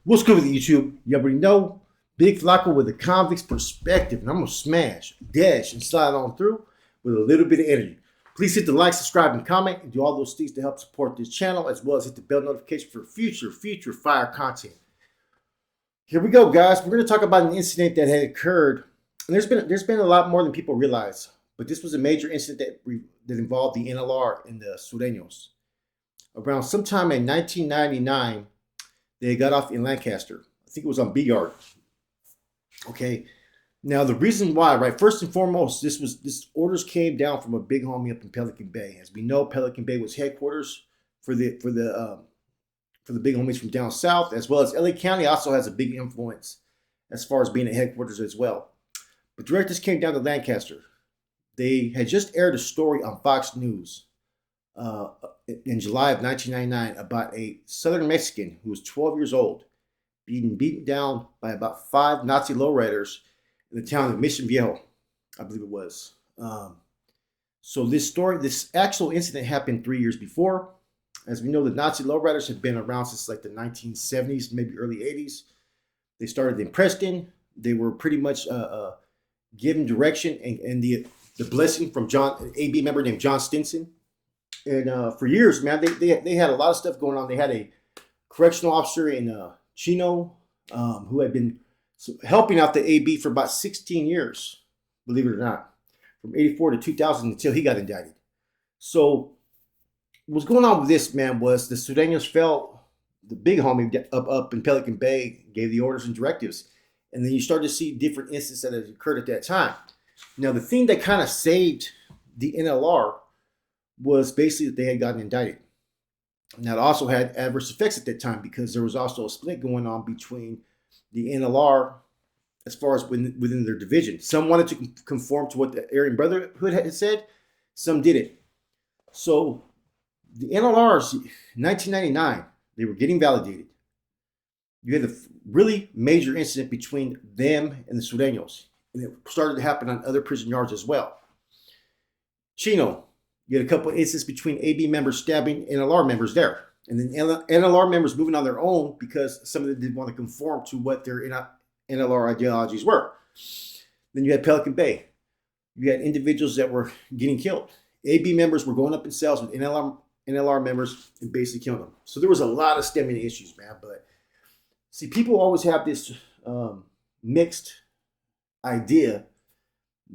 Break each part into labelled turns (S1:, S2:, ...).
S1: What's good with YouTube? You already know, Big Flacco with a convict's perspective, and I'm gonna smash, dash, and slide on through with a little bit of energy. Please hit the like, subscribe, and comment, and do all those things to help support this channel, as well as hit the bell notification for future fire content. Here we go, guys. We're gonna talk about an incident that had occurred, and there's been a lot more than people realize, but this was a major incident that involved the NLR and the Surenos. Around sometime in 1999. They got off in Lancaster. I think it was on B Yard. Okay. Now the reason why, right? First and foremost, this orders came down from a big homie up in Pelican Bay. As we know, Pelican Bay was headquarters for the big homies from down south, as well as LA County also has a big influence as far as being a headquarters as well. But directives came down to Lancaster. They had just aired a story on Fox News in July of 1999 about a Southern Mexican who was 12 years old being beaten down by about 5 Nazi lowriders in the town of Mission Viejo, I believe it was. So this actual incident happened 3 years before. As we know, the Nazi lowriders had been around since like the 1970s, maybe early 80s. They started in Preston. They were pretty much given direction and the blessing from an AB member named John Stinson. And for years, man, they had a lot of stuff going on. They had a correctional officer in Chino who had been helping out the AB for about 16 years, believe it or not, from 84 to 2000 until he got indicted. So what's going on with this, man, was the Surenos felt the big homie up in Pelican Bay gave the orders and directives. And then you start to see different incidents that had occurred at that time. Now, the thing that kind of saved the NLR was basically that they had gotten indicted. And that also had adverse effects at that time because there was also a split going on between the NLR as far as within their division. Some wanted to conform to what the Aryan Brotherhood had said. Some didn't. So the NLRs, 1999, they were getting validated. You had a really major incident between them and the Surenos. And it started to happen on other prison yards as well. Chino, you had a couple of incidents between AB members stabbing NLR members there. And then NLR members moving on their own because some of them didn't want to conform to what their NLR ideologies were. Then you had Pelican Bay. You had individuals that were getting killed. AB members were going up in cells with NLR members and basically killing them. So there was a lot of stemming issues, man. But see, people always have this mixed idea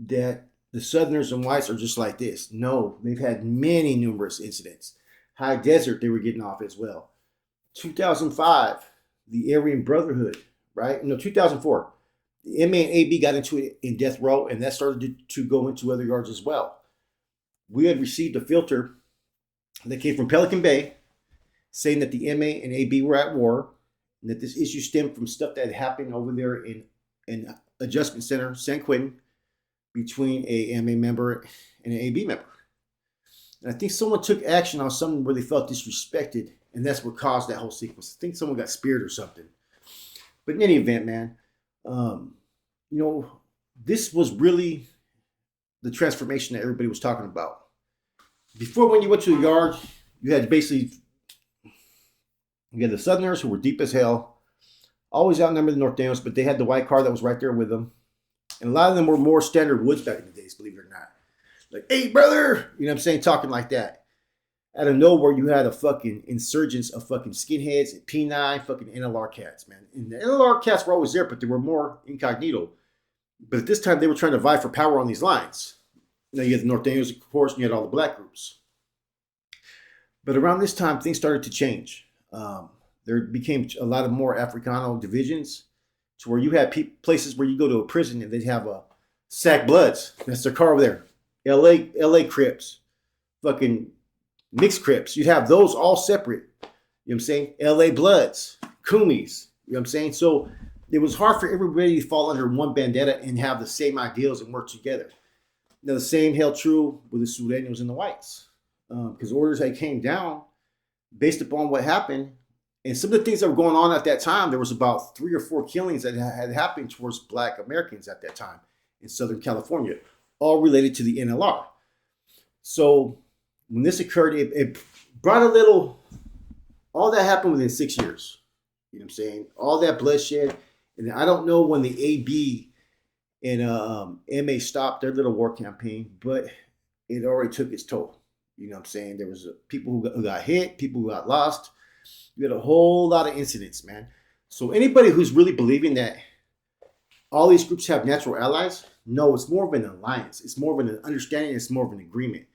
S1: that the Southerners and whites are just like this. No, they've had many numerous incidents. High Desert, they were getting off as well. 2005, the Aryan Brotherhood, right? No, 2004, the MA and AB got into it in death row, and that started to go into other yards as well. We had received a filter that came from Pelican Bay saying that the MA and AB were at war, and that this issue stemmed from stuff that had happened over there in Adjustment Center, San Quentin, between a MA member and an AB member. And I think someone took action on something where they felt disrespected, and that's what caused that whole sequence. I think someone got speared or something. But in any event, man, this was really the transformation that everybody was talking about. Before, when you went to a yard, you had the Southerners who were deep as hell, always outnumbered the Norteños, but they had the white car that was right there with them. And a lot of them were more standard woods back in the days, believe it or not. Like, hey, brother, you know what I'm saying? Talking like that. Out of nowhere, you had a fucking insurgence of fucking skinheads and P9 fucking NLR cats, man. And the NLR cats were always there, but they were more incognito. But at this time, they were trying to vie for power on these lines. Now, you had the Norteños, of course, and you had all the black groups. But around this time, things started to change. There became a lot of more Africano divisions, to where you had places where you go to a prison and they'd have a Sack Bloods. That's their car over there. LA Crips. Fucking mixed Crips. You'd have those all separate. You know what I'm saying? LA Bloods. Kumis. You know what I'm saying? So it was hard for everybody to fall under one bandana and have the same ideals and work together. Now the same held true with the Surenos and the whites. Because orders had came down based upon what happened. And some of the things that were going on at that time, there was about 3 or 4 killings that had happened towards black Americans at that time in Southern California, all related to the NLR. So when this occurred, it brought a little, all that happened within 6 years. You know what I'm saying? All that bloodshed. And I don't know when the AB and MA stopped their little war campaign, but it already took its toll. You know what I'm saying? There was people who got hit, people who got lost. You had a whole lot of incidents, man. So anybody who's really believing that all these groups have natural allies, no, it's more of an alliance. It's more of an understanding. It's more of an agreement.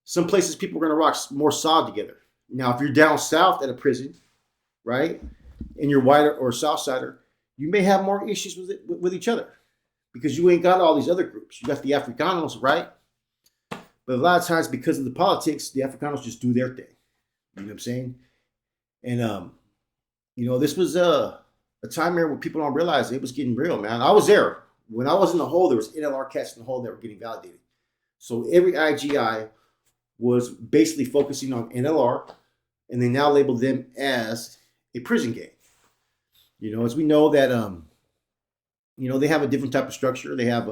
S1: Some places people are going to rock more solid together. Now, if you're down south at a prison, right, and you're white or south sider, you may have more issues with each other because you ain't got all these other groups. You got the Africanos, right? But a lot of times, because of the politics, the Africanos just do their thing. You know what I'm saying? And this was a time here where people don't realize it was getting real, man. I was there when I was in the hole. There was NLR cats in the hole that were getting validated. So every IGI was basically focusing on NLR, and they now labeled them as a prison gang. As we know that, they have a different type of structure. They have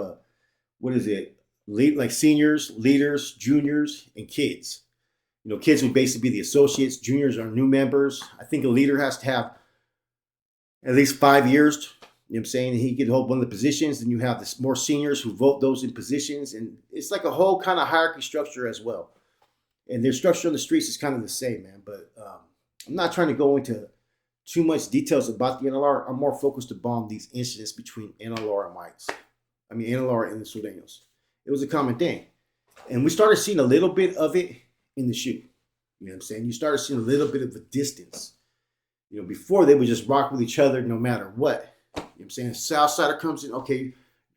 S1: like seniors, leaders, juniors, and kids. Kids would basically be the associates. Juniors are new members. I think a leader has to have at least 5 years. You know what I'm saying? He could hold one of the positions. Then you have more seniors who vote those in positions. And it's like a whole kind of hierarchy structure as well. And their structure on the streets is kind of the same, man. But I'm not trying to go into too much details about the NLR. I'm more focused upon these incidents between NLR and whites. NLR and the Surenos. It was a common thing. And we started seeing a little bit of it in the shoe. You know what I'm saying? You started seeing a little bit of a distance. Before they would just rock with each other no matter what. You know what I'm saying? Southsider comes in, okay,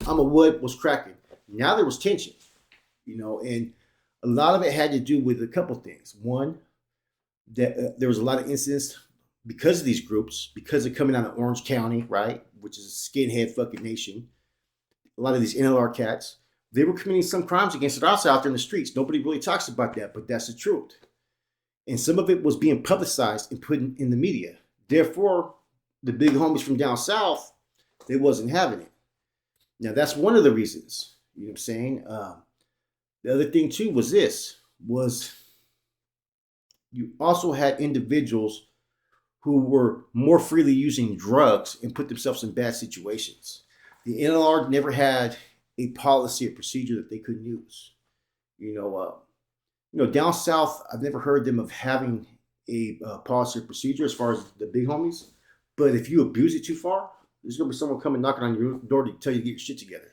S1: I'm a wood, was cracking. Now there was tension, and a lot of it had to do with a couple things. One, that there was a lot of incidents because of these groups, because of coming out of Orange County, right, which is a skinhead fucking nation. A lot of these NLR cats, they were committing some crimes against us out there in the streets. Nobody really talks about that, but that's the truth. And some of it was being publicized and put in the media. Therefore, the big homies from down south, they wasn't having it. Now, that's one of the reasons. You know what I'm saying? The other thing, too, was you also had individuals who were more freely using drugs and put themselves in bad situations. The NLR never had a policy or procedure that they couldn't use. Down south, I've never heard them of having a policy or procedure as far as the big homies. But if you abuse it too far, there's going to be someone coming knocking on your door to tell you to get your shit together.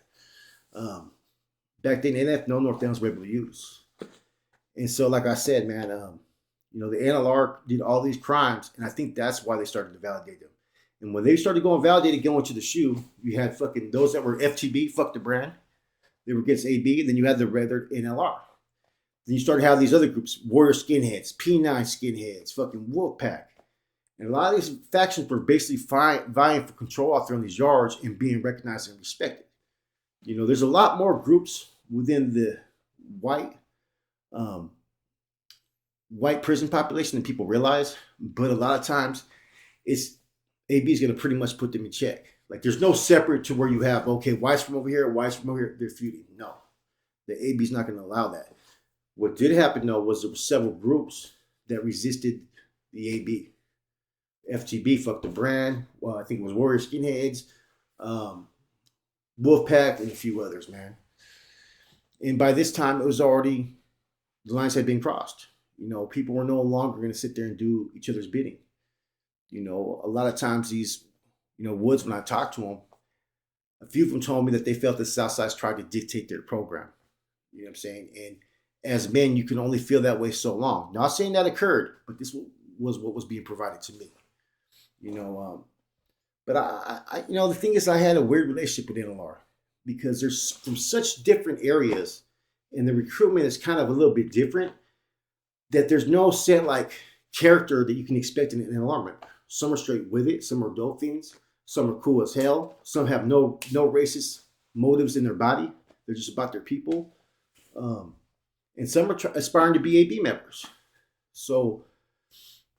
S1: Back then, NF, no North Downs were able to use. And so, like I said, man, the NLR did all these crimes, and I think that's why they started to validate them. And when they started going to the shoe, you had fucking those that were FTB, fuck the brand. They were against AB, and then you had the regular NLR. Then you started having these other groups, Warrior Skinheads, P9 Skinheads, fucking Wolfpack. And a lot of these factions were basically vying for control out there on these yards and being recognized and respected. There's a lot more groups within the white prison population than people realize. But a lot of times, AB is going to pretty much put them in check. Like, there's no separate to where you have, okay, whites from over here, whites from over here, they're feuding. No, the AB is not going to allow that. What did happen, though, was there were several groups that resisted the AB. FTB, fuck the brand. Well, I think it was Warrior Skinheads, Wolfpack, and a few others, man. And by this time, it was already, the lines had been crossed. People were no longer going to sit there and do each other's bidding. A lot of times these, Woods, when I talked to them, a few of them told me that they felt the Southside's tried to dictate their program. You know what I'm saying? And as men, you can only feel that way so long. Not saying that occurred, but this was what was being provided to me. But I the thing is, I had a weird relationship with NLR because there's from such different areas, and the recruitment is kind of a little bit different. That there's no set like character that you can expect in an NLR member. Some are straight with it. Some are dope fiends. Some are cool as hell. Some have no racist motives in their body. They're just about their people. And some are aspiring to be AB members. So,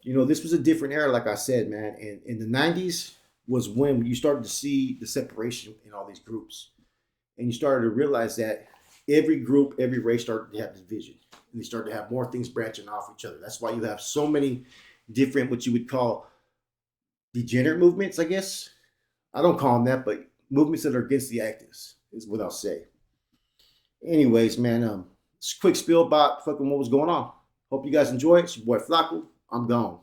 S1: this was a different era, like I said, man. And in the 90s was when you started to see the separation in all these groups. And you started to realize that every group, every race started to have division. And they started to have more things branching off each other. That's why you have so many different, what you would call degenerate movements, I guess. I don't call them that, but movements that are against the actives is what I'll say. Anyways, man, just a quick spiel about fucking what was going on. Hope you guys enjoy it. It's your boy Flacco. I'm gone.